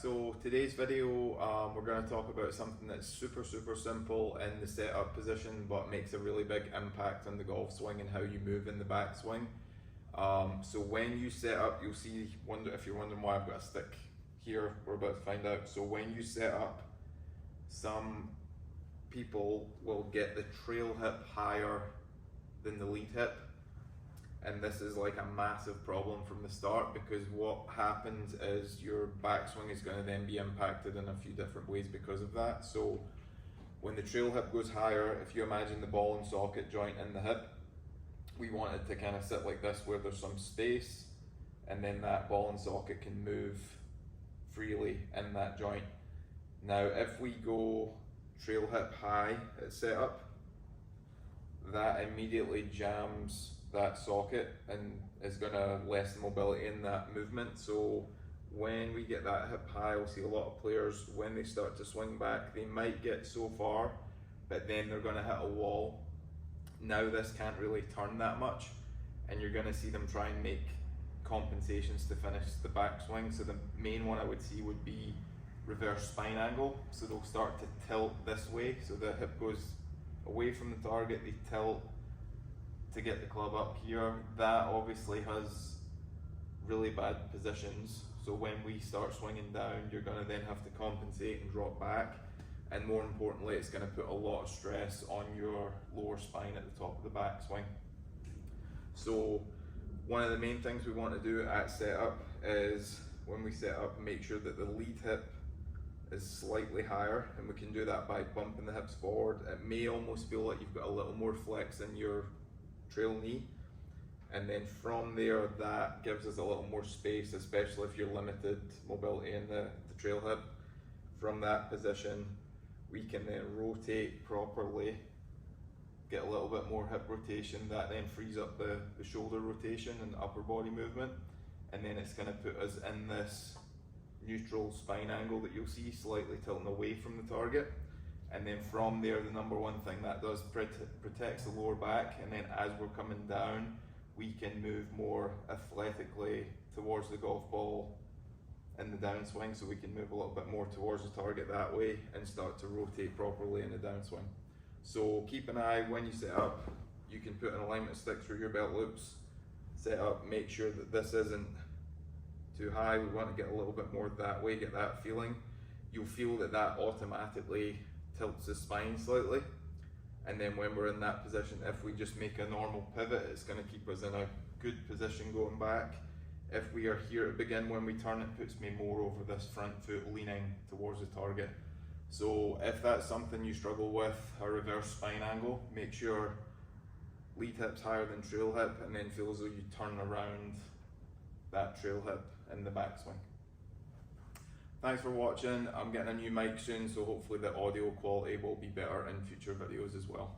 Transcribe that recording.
So today's video, we're going to talk about something that's super simple in the setup position, but makes a really big impact on the golf swing and how you move in the backswing. So when you set up, you'll see, if you're wondering why I've got a stick here, we're about to find out. So when you set up, some people will get the trail hip higher than the lead hip. And this is like a massive problem from the start, because what happens is your backswing is going to then be impacted in a few different ways because of that. So when the trail hip goes higher, if you imagine the ball and socket joint in the hip, we want it to kind of sit like this where there's some space, and then that ball and socket can move freely in that joint. Now if we go trail hip high at setup, that immediately jams that socket and is going to lessen mobility in that movement. So when we get that hip high, we'll see a lot of players, when they start to swing back, they might get so far, but then they're going to hit a wall. Now this can't really turn that much, and you're going to see them try and make compensations to finish the backswing. So the main one I would see would be reverse spine angle. So they'll start to tilt this way, so the hip goes away from the target, they tilt to get the club up here. That obviously has really bad positions, so when we start swinging down, you're going to then have to compensate and drop back, and more importantly, it's going to put a lot of stress on your lower spine at the top of the backswing. So one of the main things we want to do at setup is, when we set up, make sure that the lead hip is slightly higher, and we can do that by bumping the hips forward. It may almost feel like you've got a little more flex in your trail knee, and then from there that gives us a little more space, especially if you're limited mobility in the trail hip. From that position we can then rotate properly, get a little bit more hip rotation, that then frees up the shoulder rotation and upper body movement, and then it's going to put us in this neutral spine angle that you'll see slightly tilting away from the target. And then from there, the number one thing that does protects the lower back, and then as we're coming down, we can move more athletically towards the golf ball in the downswing, so we can move a little bit more towards the target that way and start to rotate properly in the downswing. So keep an eye when you set up. You can put an alignment stick through your belt loops, set up, make sure that this isn't too high. We want to get a little bit more that way, get that feeling. You'll feel that that automatically tilts the spine slightly, and then when we're in that position, if we just make a normal pivot, it's going to keep us in a good position going back. If we are here to begin, when we turn, it puts me more over this front foot leaning towards the target. So if that's something you struggle with, a reverse spine angle, make sure lead hip's higher than trail hip, and then feel as though you turn around that trail hip in the backswing. Thanks for watching. I'm getting a new mic soon, so hopefully the audio quality will be better in future videos as well.